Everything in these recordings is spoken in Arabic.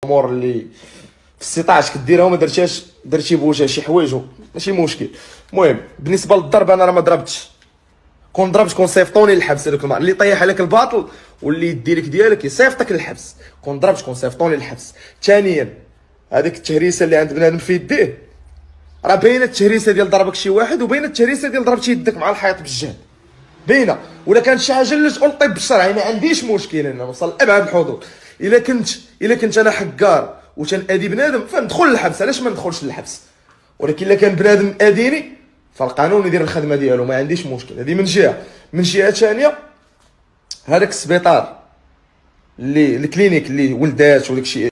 الامور اللي في السطاعش كديرها وما درتيهاش، درتي بوجه شي حوايج ماشي مشكل. المهم بالنسبه للضرب انا راه ما ضربتش، كون ضربت كون صيفطوني للحبس. هذوك اللي طيح عليك الباطل واللي يدي لك ديالك يصيفطك للحبس، كون ضربت كون صيفطوني للحبس. ثانيا هذيك التهريسه اللي عند بنادم في يديه راه باينه، التهريسه ديال ضربك شي واحد وباينه التهريسه ديال ضربتي يدك مع الحيط بالجهد باينه. ولا كانت شي حاجه اللي تقول طيب بالشرع ما عنديش مشكل انا نوصل لابعد الحدود. الا كنت انا حكار وتنادي بنادم فندخل للحبس، علاش ما ندخلش للحبس؟ ولكن الا كان بنادم اديني فالقانون يدير الخدمه ديالو، ما عنديش مشكل. هذه من جهه. من جهه ثانيه هذاك السبيطار اللي الكلينيك اللي ولدات وداك الشيء،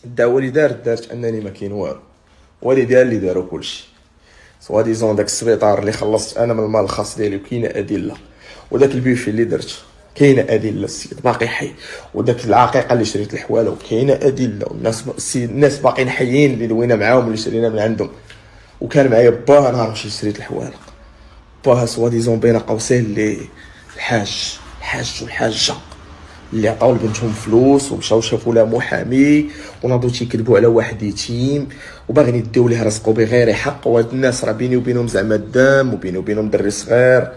الدعوه اللي دارت انني ما كاين والو، والديها اللي داروا كلشي سوا ديزون. داك السبيطار اللي خلصت انا من المال الخاص ديالي وكاينه ادله، وداك البيفي اللي درت كاينه ادله، السيد باقي حي، وداك العقيقه اللي شريت الحواله وكاينه ادله، الناس باقيين حيين اللي دوينا معاهم اللي شرينا من عندهم. وكان معايا باه نهار مشيت شريت الحواله، باه سوا ديزون بين قوسين اللي الحاج والحاجه اللي عطاو لبنتهم فلوس ومشاو شافوا لها محامي وناضوا تيكذبوا على واحد يتيم وباغيين يديو ليه رزقو بغير حق. وهاد الناس راه بيني وبينهم زعما الدم، وبيني وبينهم دري صغير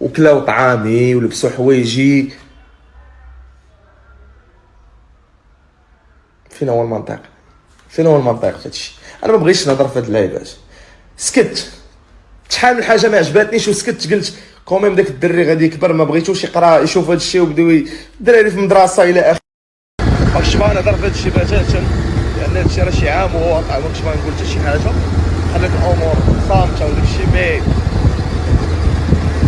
وكلاو طعامي ولبسوا حوايجي. فين هو المنطق؟ فين هو المنطق في هادشي؟ انا ما بغيتش نهضر في هاد اللعيبات، سكت. شحال من حاجه ما عجباتنيش وسكت. قلت كوميم داك الدري غادي يكبر، ما بغيتوش يقرا يشوف هادشي وبداو الدراري في المدرسه الى اخره. ماكش باغي نهضر في هادشي بتاتا لان هادشي راه شي عام وهو واقع. ماكش باغي نقول حتى شي حاجه، خليت الامور صامته وداكشي. مي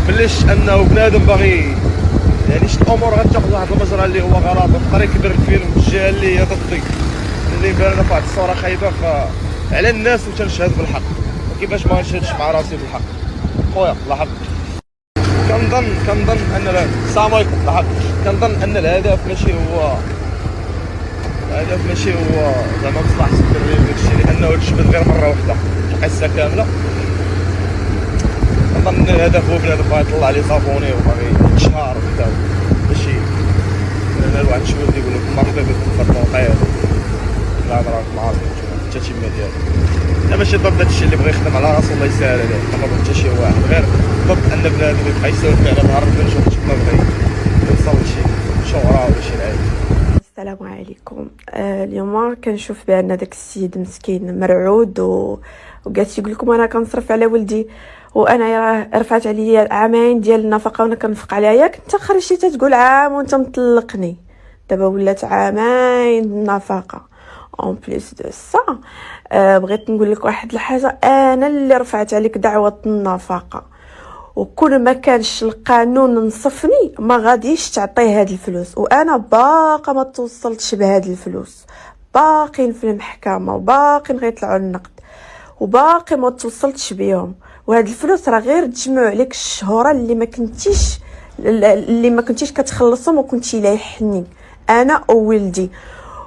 مليش انه بنادم باغي يعني شي الامور غتاخذ واحد المجرى اللي هو غلط ويقدر يكبر الفيلم بالجهه اللي هي ضدي، اللي مبان في واحد الصوره خايبه على الناس. وتنشهد بالحق، وكيفاش ما نشهدش مع راسي بالحق خويا. الله يحفظك. كنظن ان السلام عليكم. الله يحفظك. كنظن ان الهدف ماشي هو زعما مصلحة الدري وداكشي، لانه تجبد غير مره واحده القصه كامله. كنظن ان الهدف هو بنادم باغي يطلع عليه صابوني وباغي يتشهر وكذا، ماشي انا الواحد شويه يقول لك مرضي بالتنقيط الهضره مع التتمه ديالو. انا ماشي ضد هادشي، اللي بغى يخدم على راسو الله يسهل عليه، ما ضد حتى شي واحد، غير ضد ان بنادم يبقى يسولف على نهار بنشوف ما بغى يوصل لشي شهره ولا شي لعيب. السلام عليكم. اليوم كنشوف بان داك السيد مسكين مرعود وجالس يقول لكم انا كنصرف على ولدي وانا رفعت عليا عامين ديال النفقه وانا كنفق عليها. ياك انت خرجتي تقول عام وانت مطلقني، دابا ولات عامين النفقه اون بليس دو سا. بغيت نقول لك واحد الحاجه، انا اللي رفعت عليك دعوه النفقه، وكل ما كانش القانون نصفني ما غاديش تعطيه هاد الفلوس، وانا باقا ما توصلتش بهاد الفلوس، باقين في المحكمه وباقين غيطلعوا النقد وباقي ما توصلتش بيهم. وهاد الفلوس راه غير تجمعوا عليك الشهوره اللي ما كنتيش كتخلصهم وكنتي لايحني انا وولدي.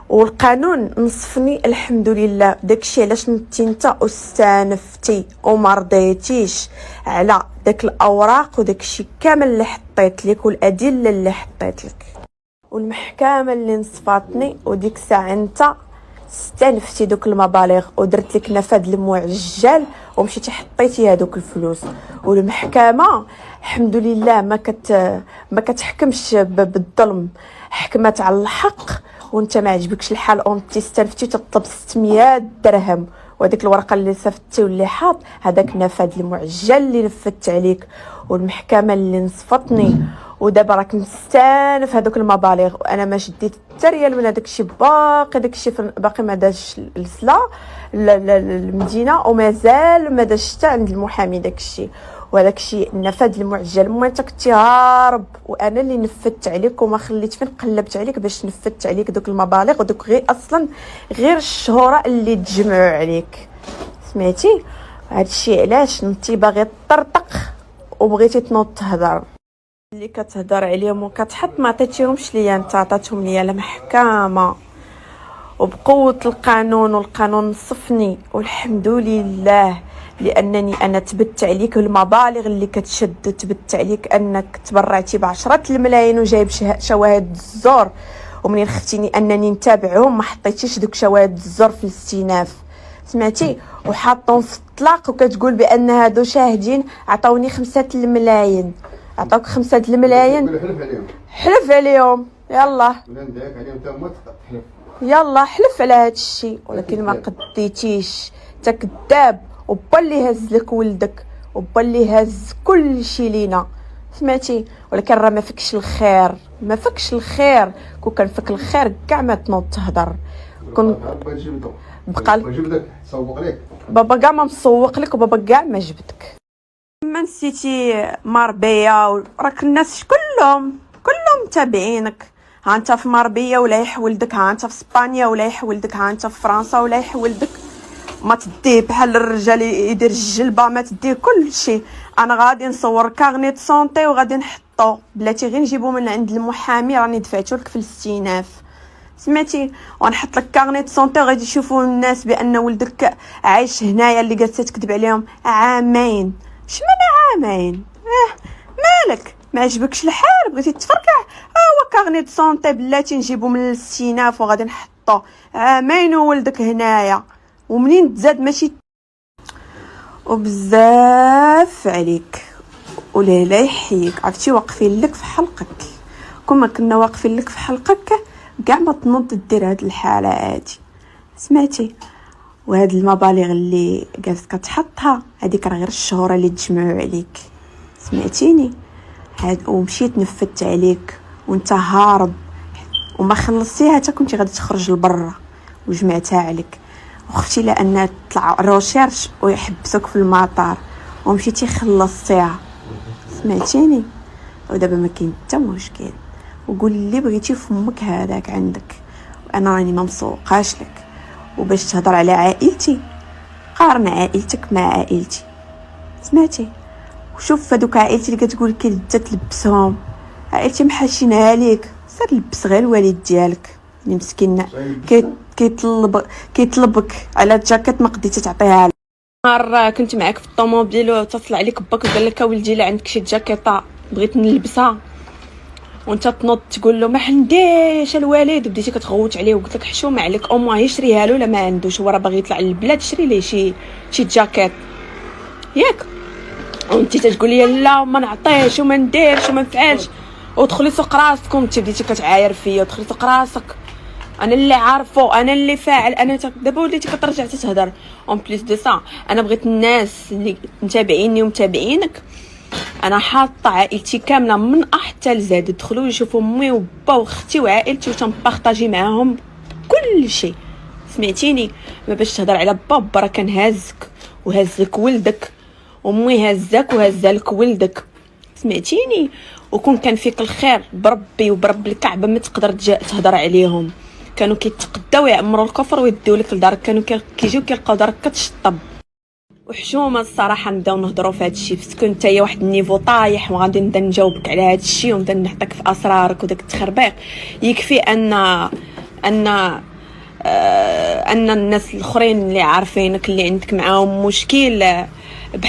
والقانون نصفني الحمد لله. داكشي علاش نتي انت واستانفتي وما رضيتيش على داك الاوراق وداكشي كامل اللي حطيت لك والادله اللي حطيت لك، والمحكمه اللي نصفاتني. وديك الساعه انت استنفتي دوك المبالغ ودرت لك نفاذ المعجل ومشيتي حطيتي هذوك الفلوس. والمحكمه الحمد لله ما كتحكمش بالظلم، حكمت على الحق. وانت ما عجبكش الحال اونتي استنفتي تطلب 600 درهم، وهذيك الورقه اللي صفتي واللي حاط هذاك نفاذ المعجل اللي نفذت عليك. والمحكمه اللي نصفتني ودابا راك مستانف هذوك المبالغ، وانا ما شديت حتى ريال من هذاك الشيء. باقي ما داش السلا المدينه ومازال ما داش حتى عند المحامي داك الشيء. وهذاك الشيء النفاذ المعجل المهم انت كنتي هارب، وانا اللي نفذت عليك وما خليت فين قلبت عليك باش نفذت عليك دوك المبالغ ودوك غير الشهوره اللي تجمعوا عليك. سمعتي هذا الشيء علاش انتي باغي تطرطق وبغيتي تنوض تهضر اللي كتهضر عليهم وكتحط ما عطيتيهمش ليا، انت عطاتهم ليا المحكمه وبقوه القانون، والقانون نصفني والحمد لله. لانني انا تبت عليك المبالغ اللي كتشد، تبت عليك انك تبرعتي ب10 الملايين وجايب شواهد الزور ومنين خفتيني انني نتابعهم ما حطيتيش دوك شواهد الزور في الاستئناف، سمعتي؟ وحاطهم في الطلاق وكتقول بان هادو شاهدين عطاوني 5 الملايين. عطاوك 5 الملايين؟ حلف عليهم. حلف عليهم، يلا نداك عليهم حتى هما تحلف. يلا حلف على هاد الشيء، ولكن ما قديتيش. انت كذاب، وبا اللي هز لك ولدك، وبا اللي هز كل شيء لينا، سمعتي؟ ولكن راه ما فيكش الخير، ما فيكش الخير. كون كان فيك الخير كاع ما تنوض تهضر. كون بقى جبدك سوق لك بابا كاع ما مسوق لك، وبابا كاع ما جبدك. ما نسيتي مربيه، راك الناس كلهم متابعينك. ها انت في مربيه ولا يحولدك، ها انت في اسبانيا ولا يحولدك، ها انت في فرنسا ولا يحولدك. ما تديه بحال الرجال يدير الجلبه، ما تديه كل شيء. انا غادي نصور كارنيت سونتي وغادي نحطو، بلاتي غير نجيبو من عند المحامي، راني دفعتو لك في الاستئناف، سمعتي؟ ونحط لك كارنيت سونتي وغادي يشوفوا الناس بان ولدك عايش هنايا، اللي جالسه تكذب عليهم عامين. مش من عامين، مالك؟ ما عجبكش الحال؟ بغيتي تفركع؟ هو كارنيت سونتي بلاتي نجيبو من الاستئناف وغادي نحطو عامين وولدك هنايا. ومنين تزاد ماشي وبزاف عليك، ولا يحييك. عرفتي واقفين لك في حلقك، كما كنا واقفين لك في حلقك كاع ما تنوض دير هاد الحاله عادي، سمعتي؟ وهاد المبالغ اللي جالس كتحطها هذيك راه غير الشهوره اللي تجمعوا عليك، سمعتيني؟ هاد ومشيت نفدت عليك وانت هارب وما خلصتيها حتى كنتي غادي تخرج لبرا وجمعتها عليك، وخفتي لان طلعوا روشيرش ويحبسوك في المطار ومشيتي خلصتيها، سمعتيني؟ ودابا ما كاين حتى مشكل. وقول لي بغيتي فمك هذاك عندك، وانا راني ما مسوقاش لك. وباش تهضر على عائلتي قارن عائلتك مع عائلتي، سمعتي؟ وشوف هذوك عائلتي اللي كتقول كي تلبسهم، عائلتي محاشينها ليك، سير لبس غير الوالد ديالك اللي مسكين كيطلبك على جاكيت ما قديتي تعطيها له. مره كنت معاك في الطوموبيل واتصل عليك باك وقال لك ولدي لا عندك شي جاكيطه بغيت نلبسها، وانت تنوض تقول له ما عنديش الوالد، وبديتي كتغوت عليه وقلت لك حشومه عليك او ما يشريها له، لا ما عندوش، هو راه باغي يطلع للبلاد شري ليه شي جاكيط ياك. وانت تقول لي لا ما نعطيش وما نديرش وما نفعلش، ودخلي سوق راسك وانت بديتي كتعاير فيا، ودخلي سوق راسك انا اللي عارفه انا اللي فاعل. انا دابا وليتي كترجع تهضر اون بليس دو سا. انا بغيت الناس اللي متابعيني ومتابعينك، انا حاطه عائلتي كامله من أ حتى لزاد، دخلوا يشوفوا امي وبا واختي وعائلتي وتنبارطاجي معاهم كل شيء، سمعتيني؟ ما باش تهضر على بابا راه كان هازك وهزك ولدك، امي هزاك وهزالك ولدك، سمعتيني؟ وكون كان فيك الخير بربي وبرب الكعبه ما تقدر تهضر عليهم. كانوا كيتقداو يعمروا الكفر ويديو لك لدارك، كانوا كيجيو كيلقاو دارك كتشطب. وحشومه الصراحه نبداو نهضروا في هذا الشيء، باسكو نتايا واحد النيفو طايح وغادي نبدا نجاوبك على هذا الشيء ونبدا نحطك في اسرارك وداك التخربيق. يكفي ان الناس الاخرين اللي عارفينك اللي عندك معاهم مشكل،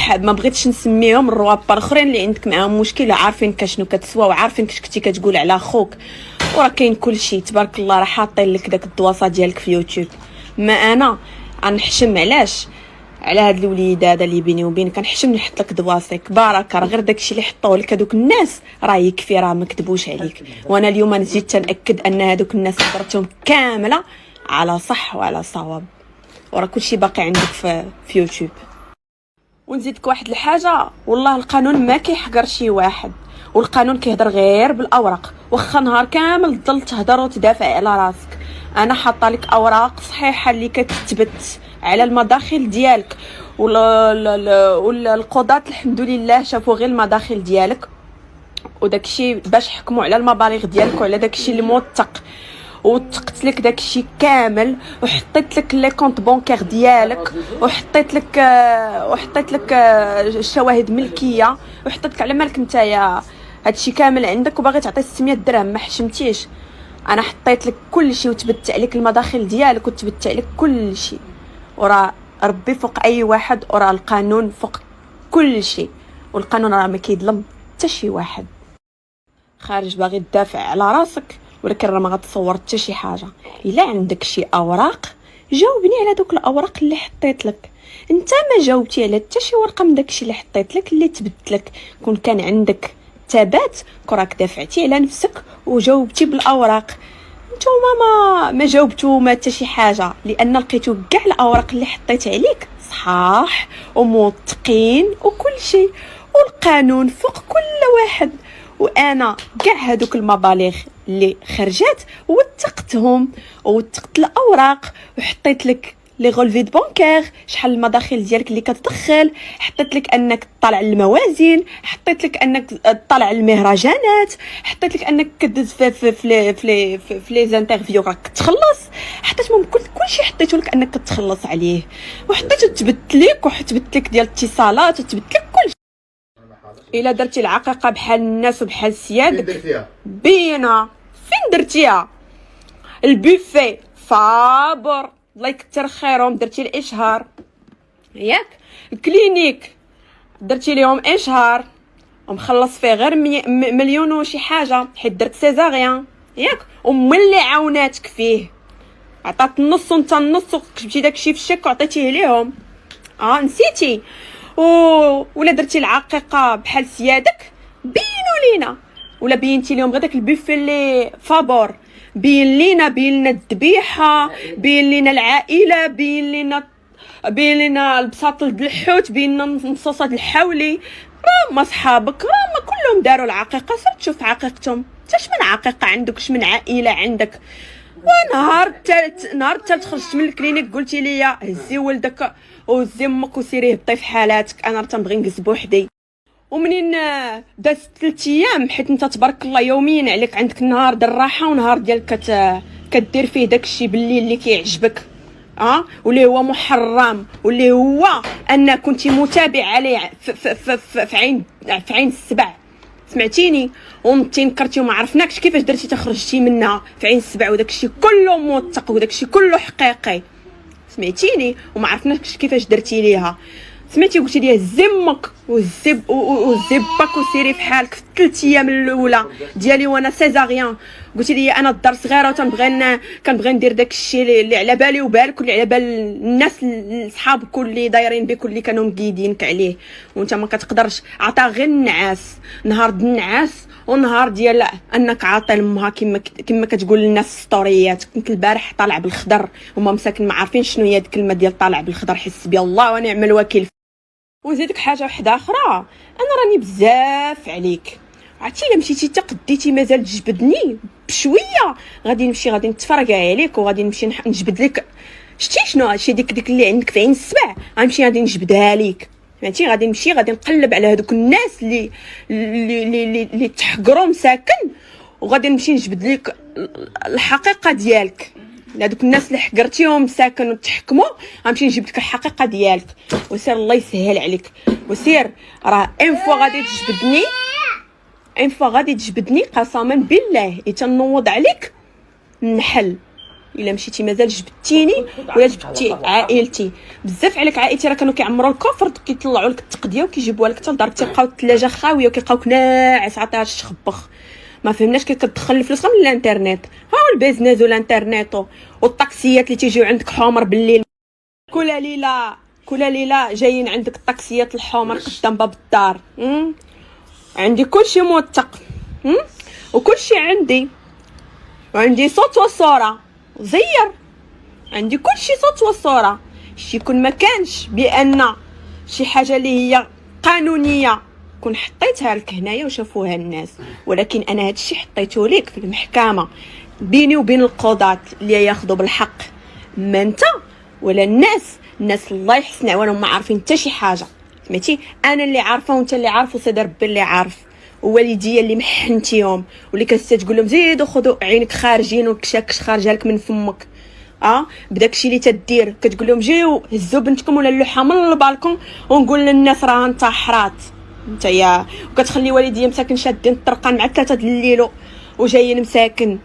ما بغيتش نسميهم الروابط الاخرين اللي عندك معاهم مشكل، عارفين شنو كتسوى وعارفين كنتي كتقول على خوك، وراه كاين كل شيء تبارك الله. راه حاطين لك داك الدواسه ديالك في يوتيوب. ما انا غنحشم علاش على هاد الوليد هذا اللي بيني وبينك، كنحشم نحط لك دواسيك بارك، راه غير داكشي اللي حطوه لك هذوك الناس راه يكفي، راه ما كذبوش عليك. وانا اليوم نزيد تنأكد ان هذوك الناس هضرتهم كامله على صح وعلى صواب، وراه كلشي باقي عندك في يوتيوب. ونزيدك واحد الحاجه، والله القانون ما كيحقر شي واحد، والقانون كيهضر غير بالاوراق. واخا نهار كامل تضل تهضر وتدافع على راسك، انا حاطه لك اوراق صحيحه اللي كتثبت على المداخل ديالك، والقضاة الحمد لله شافوا غير المداخل ديالك، وداكشي باش حكموا على المبالغ ديالك وعلى داكشي اللي موثق، وثقت لك داكشي كامل، وحطيت لك لي كونط بونكير ديالك، وحطيت لك الشواهد ملكيه، وحطيت لك على مالك نتايا هادشي كامل عندك، وباغي تعطي 600 درهم ما حشمتيش. انا حطيت لك كل شيء وتبت عليك المداخل ديالك وتبت عليك كل شيء، وراه ربي فوق اي واحد، وراه القانون فوق كل شيء، والقانون راه ما كيظلم حتى شي واحد. خارج باغي تدافع على راسك، ولكن راه ما غتصور حتى شي حاجه. الا عندك شي اوراق جاوبني على دوك الاوراق اللي حطيت لك. انت ما جاوبتي على حتى شي ورقه من داكشي اللي حطيت لك اللي تبت لك. كون كان عندك ثبات كراك دافعتي على نفسك وجاوبتي بالاوراق. نتوما ما جاوبتو ما حتى شي حاجه، لان لقيتو كاع الاوراق اللي حطيت عليك صحاح وموثقين وكل شيء، والقانون فوق كل واحد. وانا كاع هادوك المبالغ اللي خرجات وثقتهم ووثقت الاوراق وحطيت لك لي غولفي دو بانكير، شحال المداخل ديالك اللي كتدخل، حطيت لك انك تطلع الموازين، حطيت لك انك تطلع المهرجانات، حطيت لك انك كدز في لي زانترفيو راك تخلص، حطيت مهم كلشي حطيته لك انك كتخلص عليه، وحطيته تبت لك وحتبت لك ديال الاتصالات وتبت لك كلشي. الا درتي العقيقه بحال الناس وبحال سيادك بينا فين درتيها؟ البوفي فابور الله يكثر خيرهم درتي الاشهار ياك، الكلينيك درتي ليهم اشهار ومخلص فيه غير مليون وشي حاجه حيت درت سيزاريان ياك، اللي عاوناتك فيه عطات النص وانت النص وكتبتي داكشي في الشك وعطيتيه ليهم. نسيتي؟ ولا درتي العقيقه بحال سيادك بينوا لينا، ولا بينتي لهم غير داك البوفي اللي فابور، بين لينا الذبيحه، بين لينا العائله، بين لينا البساط بالحوت، بين لنا نصوصات الحولي. راهم صحابك راهم كلهم داروا العقيقه، صرت تشوف عقيقتهم. تاش من عقيقه عندك واش من عائله عندك؟ ونهار الثالث خرجت من الكلينيك قلتي لي هزي ولدك وهزي امك وسيري هبطي في حالاتك، انا راه تنبغي نجلس بوحدي. ومنين داز 3 ايام حيت انت تبارك الله يوميا عليك عندك نهار ديال الراحه ونهار ديالك كدير فيه داكشي بالليل اللي كيعجبك واللي هو محرم، واللي هو ان كنتي متابع عليه في عين السبع، سمعتيني؟ ونتي نكرتي وما عرفناكش كيفاش درتي تخرجتي منها في عين السبع، وداكشي كله موثق وداكشي كله حقيقي، سمعتيني؟ وما عرفناكش كيفاش درتي ليها. سمعتي؟ قلتي لي زمك وزبك وسيري في حالك في 3 ايام الاولى ديالي وانا سيزاريان. قلتي لي انا الدار صغيره كنبغي ندير داكشي اللي على بالي وبالك واللي على بال الناس صحابك اللي دايرين بك واللي كانوا مقيدينك عليه، وانت ما كتقدرش. عطا غير النعاس، نهار النعاس ونهار ديال انك عاطي لامها كما كتقول للناس في ستوريات. كنت البارح طالع بالخضر وما مساكن ما عارفين شنو هي ديك الكلمه ديال طالع بالخضر، حسبي الله ونعم الوكيل. وزيدك حاجه واحده اخرى، انا راني بزاف عليك، عرفتي الا مشيتي تقديتي مازال تجبدني بشويه غادي نتفرقع عليك وغادي نمشي نجبد لك. شتي شنو هادشي ديك اللي عندك في عين السبع غنمشي غادي نجبدها لك، فهمتي؟ غادي نقلب على هذوك الناس اللي تحقروا مساكن وغادي نمشي نجبد لك الحقيقه ديالك. لهذوك الناس اللي حقرتيهم ساكن وتحكموا غنمشي نجيب لك الحقيقه ديالك. وسير الله يسهل عليك، وسير راه ان فوا غادي تجبدني قسما بالله تنوض عليك النحل. الا مشيتي مازال جبدتيني ولا جبدتي عائلتي. بزاف عليك عائلتي راه كانوا كيعمروا الكفر كيطلعوا لك التقديه وكيجيبوها لك حتى لدارك، تيبقاو الثلاجه خاويه وكيبقاوك ناعس عطيها الشخبخ. ما فهمناش كيف كتدخل الفلوس من الانترنت، ها هو البيزنس والانترنت والطاكسيات اللي تيجيو عندك حمر بالليل. كل ليله جايين عندك الطاكسيات الحمر قدام باب الدار. عندي كلشي موثق وكلشي وعندي صوت وصوره زير، عندي كلشي صوت وصوره. شي يكون ما كانش بان شي حاجه اللي هي قانونيه كون حطيتها لك هنايا وشافوها الناس، ولكن انا هادشي حطيته لك في المحكمه بيني وبين القضاة اللي ياخذوا بالحق، ما انت ولا الناس الله يحسن عوانهم ما عارفين حتى شي حاجه. سمعتي؟ انا اللي عارفه وانت اللي عارف وسيدي ربي اللي عارف، ووالديا اللي محنتيهم واللي تقول لهم زيدوا خذوا عينك خارجين والكشاكش خارجه لك من فمك بداكشي اللي تدير. كتقول لهم جيو هزوا بنتكم ولا اللوحه من البالكون ونقول للناس راه انتحرات نتايا، وكتخلي والديا مساكن شادين الطرقان مع 3 د الليل وجايين مساكن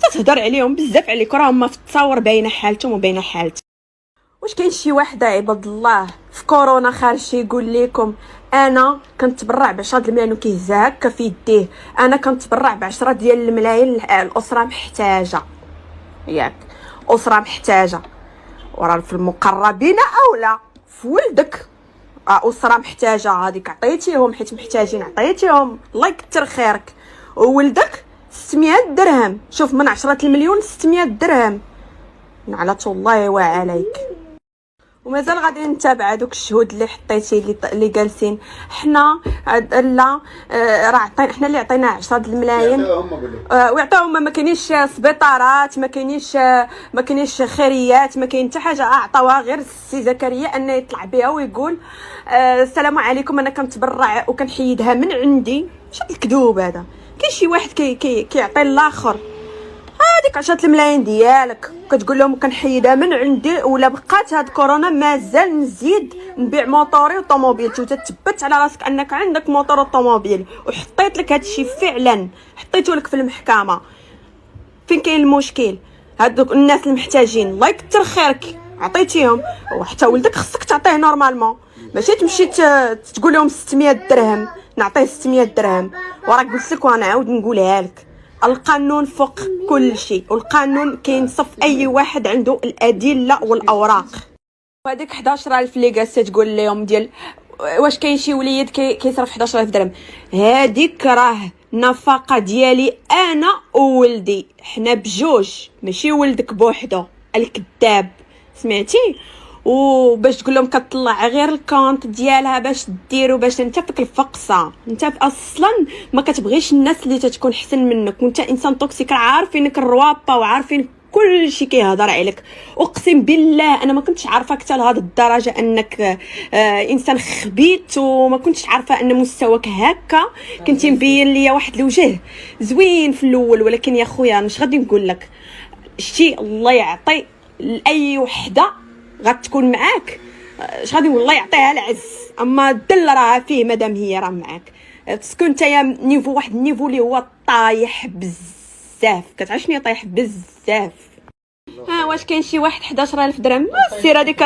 تتهضر عليهم بزاف عليك، راهم ما في التصاور باينه حالتهم وباينه حالتك. واش كاين شي واحد عباد الله في كورونا خارج يقول لكم انا كنتبرع ب10 الملايين وكيهزها هكا في يديه، انا كنتبرع ب10 ديال الملايين الاسره محتاجه؟ ياك اسره محتاجه وراه في المقربين اولا في ولدك. اسره محتاجه هذيك عطيتيهم حيت محتاجين عطيتيهم، الله يكثر خيرك. وولدك 600 درهم، شوف من 10 المليون 600 درهم، نعلة الله وعليك. ومازال غادي نتابع دوك الشهود اللي حطيتي اللي جالسين. حنا لا راه عطينا حنا اللي عطينا 10 الملايين ويعطيوهم. ما كاينينش سبيطارات، ما كاينينش خيريات، ما كاين حتى حاجه. عطاوها غير السي زكريا انه يطلع بها ويقول السلام عليكم انا كنتبرع وكنحيدها من عندي. مش هاد الكذوب هذا. كاين شي واحد كيعطي الاخر هذيك 10 الملايين ديالك كتقول لهم كنحيدها من عندي، ولا بقات هاد كورونا مازال نزيد نبيع موطوري وطوموبيلتي، وتثبت على راسك انك عندك موطور وطوموبيل وحطيت لك هادشي فعلا حطيته لك في المحكمه. فين كاين المشكل؟ هادوك الناس المحتاجين الله يكثر خيرك عطيتيهم، وحتى ولدك خصك تعطيه نورمالمون، ماشي تمشي تقول لهم 600 درهم نعطيه 600 درهم. وراه قلت لك وانا عاود نقولها لك، القانون فوق كل شيء، والقانون كينصف اي واحد عنده الادله والاوراق. وهذيك 11000 اللي جالسه تقول لهم ديال واش كاين شي وليد كيصرف 11000 درهم، هذيك راه نفقه ديالي انا وولدي، حنا بجوج ماشي ولدك بوحدو الكذاب، سمعتي؟ وباش تقول لهم كطلع غير الكونت ديالها باش ديروا باش انت فيك الفقصه، انت اصلا ما كتبغيش الناس اللي تتكون حسن منك، وانت انسان توكسيك، عارفينك الروابه وعارفين كل شيء كيهضر عليك. اقسم بالله انا ما كنتش عارفاك حتى لهذه الدرجه انك انسان خبيث، وما كنتش عارفه ان مستواك هكا. كنتي مبين ليا واحد الوجه زوين في الاول، ولكن يا خويا مش غادي نقول لك شتي الله يعطي لاي وحده غتكون معاك اش غادي والله يعطيها العز، اما الدل راه فيه مادام هي راه معاك. تسكن نتايا نيفو واحد النيفو اللي هو طايح بزاف، كتعرفني طايح بزاف. واش كاين شي واحد 11000 درهم؟ السيره هذيك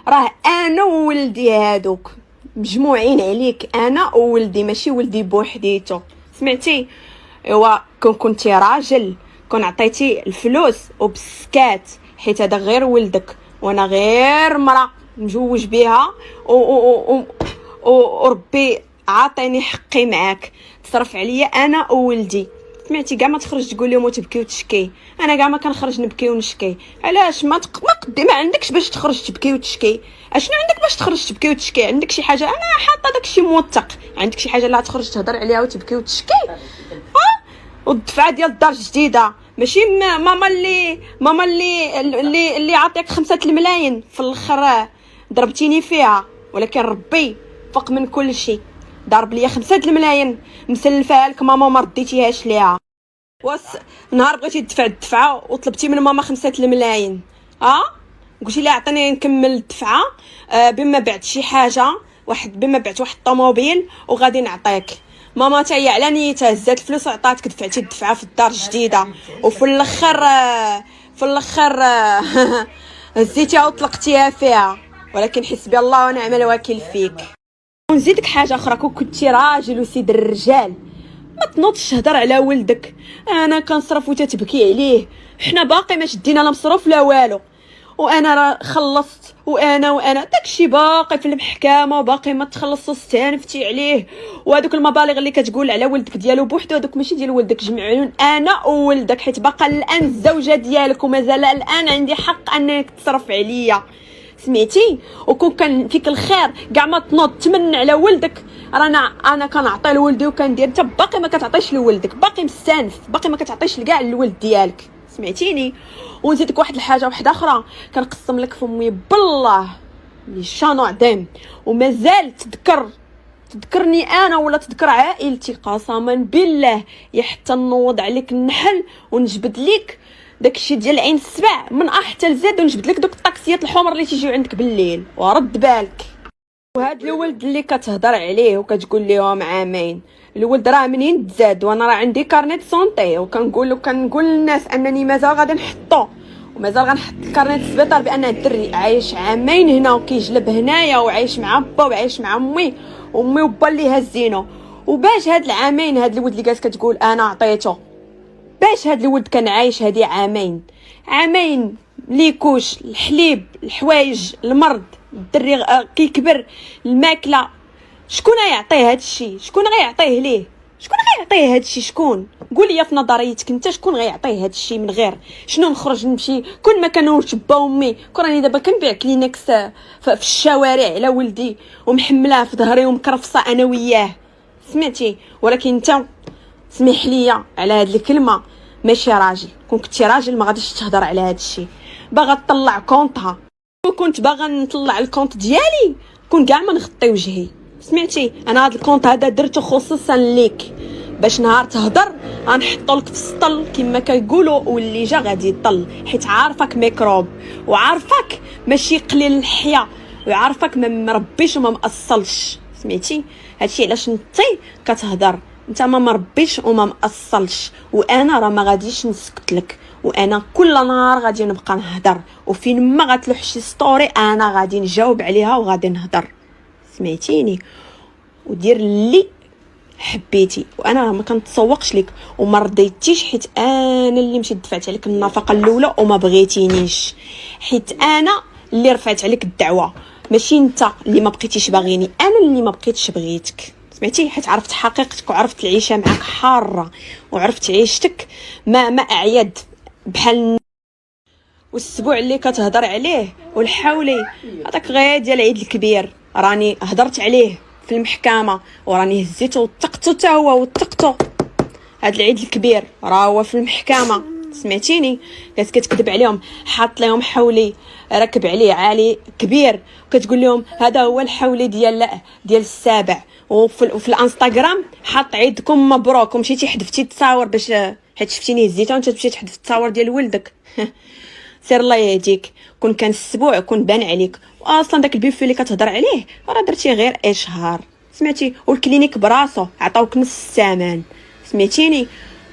راه انا وولدي هادوك مجموعين عليك، انا وولدي ماشي ولدي بوحديتو، سمعتي؟ ايوا كون كنتي راجل كون عطيتي الفلوس وبسكات، حيت هذا غير ولدك وانا غير مرا مجوج بها وربي عاطيني حقي معاك، تصرف عليا انا وولدي، سمعتي؟ كاع ما تخرج تقول لهم وتبكي وتشكي، انا كاع ما كنخرج نبكي ونشكي. علاش ما عندكش باش تخرج تبكي وتشكي؟ اشنو عندك باش تخرج تبكي وتشكي؟ عندك شي حاجه؟ انا حاطه داكشي موثق، عندك شي حاجه لا تخرج تهضر عليها وتبكي وتشكي؟ والدفعه ديال الدار الجديده ماشي ماما اللي عطيك 5 الملايين في الاخر ضربتيني فيها، ولكن ربي فوق من كل شيء ضرب ليا 5 الملايين مسلفها لك ماما وما رديتيهاش ليها. نهار بغيتي تدفع الدفعه وطلبتي من ماما 5 الملايين، قلتي لها عطيني نكمل الدفعه بما بعت شي حاجه، بما بعت واحد الطوموبيل وغادي نعطيك. ماما تاهي على نيتها هزات الفلوس وعطاتك، دفعتي الدفعه في الدار الجديده، وفي الاخر هزيتيها وطلقتيها فيها، ولكن حسبي الله ونعم الوكيل فيك. ونزيدك حاجه اخرى، كون كنتي راجل وسيد الرجال ما تنوضش تهضر على ولدك انا كنصرف وتتبكي عليه، حنا باقي ما شدينا لا مصروف لا والو، وانا راه خلصت وانا داكشي باقي في المحكمه وباقي ما تخلص استانفتي عليه. وهذوك المبالغ اللي كتقول على ولدك ديالو بوحدو هذوك ماشي ديال ولدك، جمعون انا وولدك، حيت باقا الان الزوجه ديالك ومازال الان عندي حق انك تصرف عليا، سمعتي؟ وكون كان فيك الخير كاع ما تنوض تمن على ولدك، رانا انا كنعطي لولدي وكندير، انت باقي ما كتعطيش لولدك، باقي مستانف، باقي ما كتعطيش لكاع الولد ديالك، سمعتيني؟ ونزيدك واحد الحاجه واحده اخرى كنقسم لك فمي بالله لي شانو عظيم، ومازال تذكرني انا ولا تذكر عائلتي، قسما بالله يا حتى نوض عليك النحل ونجبد لك داكشي ديال عين السبع من حتى لزاد، ونجبد لك دوك الطاكسيات الحمر اللي تيجيو عندك بالليل، ورد بالك. وهاد الولد اللي كتهضر عليه وكتقول لهم عامين، الولد راه منين تزاد، وانا راه عندي كارنيت سونطي، وكنقول للناس انني مازال غادي نحطو، ومازال غنحط الكارنيت في السبيطار بان الدري عايش عامين هنا وكيجلب هنايا وعايش مع با وعايش مع امي وبا اللي هازينو. وباش هاد العامين هاد الولد اللي جالس كتقول انا عطيته، باش هاد الولد كان عايش هادي عامين ليكوش الحليب الحوايج المرض الدري كيكبر الماكله، شكون غيعطيه هاد الشيء؟ شكون غيعطيه ليه؟ شكون غيعطيه هاد الشيء؟ شكون؟ قول لي في نظريتك انت شكون غيعطيه هاد الشيء؟ من غير شنو نخرج نمشي كل ما كانوش با امي كون راني دابا كنبيع كلينكس في الشوارع على ولدي ومحملاه في ظهري ومكرفصه انا وياه، سمعتي؟ ولكن انت سمح لي على هاد الكلمه ماشي راجل. كون كنتي راجل ما غاديش تهضر على هاد الشيء. باغا تطلع كونطها وكنت باغا نطلع الكونط ديالي كون كاع ما نغطي وجهي، سمعتي؟ انا هذا الكونط هذا درته خصوصا ليك باش نهار تهضر غنحطو لك في السطل كما كيقولوا واللي جا غادي يطل، حيت عارفك ميكروب وعارفك ماشي قليل الحياه وعارفك ما مربيش وما مأصلش، سمعتي؟ هادشي علاش نتي كتهضر انت ما مربيش وما مأصلش، وانا راه ما غاديش نسكت لك، وانا كل نهار غادي نبقى نهضر وفين ما غتلوح شي ستوري انا غادي نجاوب عليها وغادي نهضر، سمعتيني؟ ودير اللي حبيتي. وانا ما كنتسوقش لك وما رضيتيش حيت انا اللي مشيت دفعت عليك النفقه الاولى وما بغيتينيش، حيت انا اللي رفعت عليك الدعوه ماشي انت اللي ما بقيتيش باغيني، انا اللي ما بقيتش بغيتك، سمعتي؟ حيت عرفت حقيقتك وعرفت العيشه معك حاره وعرفت عيشتك ما اعياد بحال. والاسبوع اللي كتهضر عليه والحولي هذاك غير ديال العيد الكبير راني هضرت عليه في المحكمه وراني هزيته وثقته حتى هو وثقته. هذا العيد الكبير راه هو في المحكمه، سمعتيني؟ كانت كتكذب عليهم، حاط لهم حولي راكب عليه عالي كبير وكتقول لهم هذا هو الحولي ديال السابع، وفي الانستغرام حاط عيدكم مبروك ومشيتي حذفتي التصاور باش حيت شفتيني هزيته وانت تمشي تحذف التصاور ديال ولدك. سير الله يهديك. كون كان السبوع كون بان عليك، واصلا داك البيف اللي كتهضر عليه راه درتي غير اشهار، سمعتي؟ والكلينيك براسو عطاوك نص الثمن، سمعتيني؟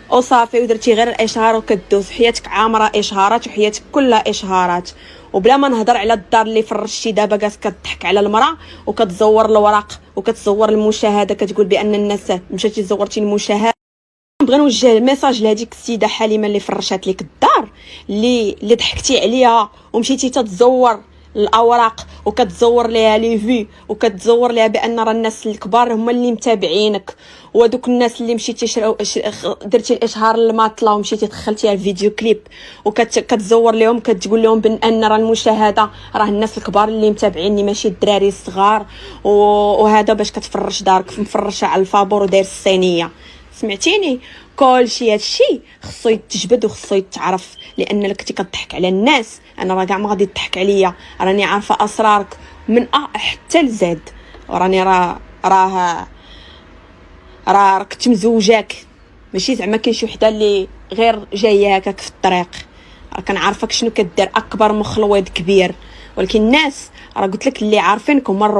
وصافي ودرتي غير الاشهار وكدوز حياتك عامره اشهارات وحياتك كلها اشهارات. وبلا ما نهضر على الدار اللي فرشتي دابا كاس كتضحك على المراه وكتزور الوراق وكتصور المشاهده كتقول بان الناس مشاتي زورتي المشاهده. نبغي نوجه الميساج لهذيك السيده حليمه اللي فرشات لك الدار اللي ضحكتي عليها ومشيتي تتزور الاوراق وكتزور ليها لي في وكتزور ليها بان راه الناس الكبار هما اللي متابعينك، ودوك الناس اللي مشيتي درتي الاشهار الماطله ومشيتي دخلتيها الفيديو كليب وكتزور لهم كتقول لهم بان راه المشاهده راه الناس الكبار اللي متابعيني ماشي الدراري الصغار، وهذا باش كتفرش دارك مفرشه على الفابور وداير الصينيه، سمعتيني؟ كلشي هادشي خصو يتجبد وخصو يتعرف، لان كنتي كضحك على الناس انا راه كاع ما غادي تضحك عليا، راني عارفه اسرارك من حتى لزاد، وراني راه كنت مزوجاك، ماشي زعما كاين شي وحده اللي غير جايه هكاك في الطريق، راه كنعرفك شنو كدير اكبر مخلوط كبير، ولكن الناس راه قلت لك اللي عارفينك هما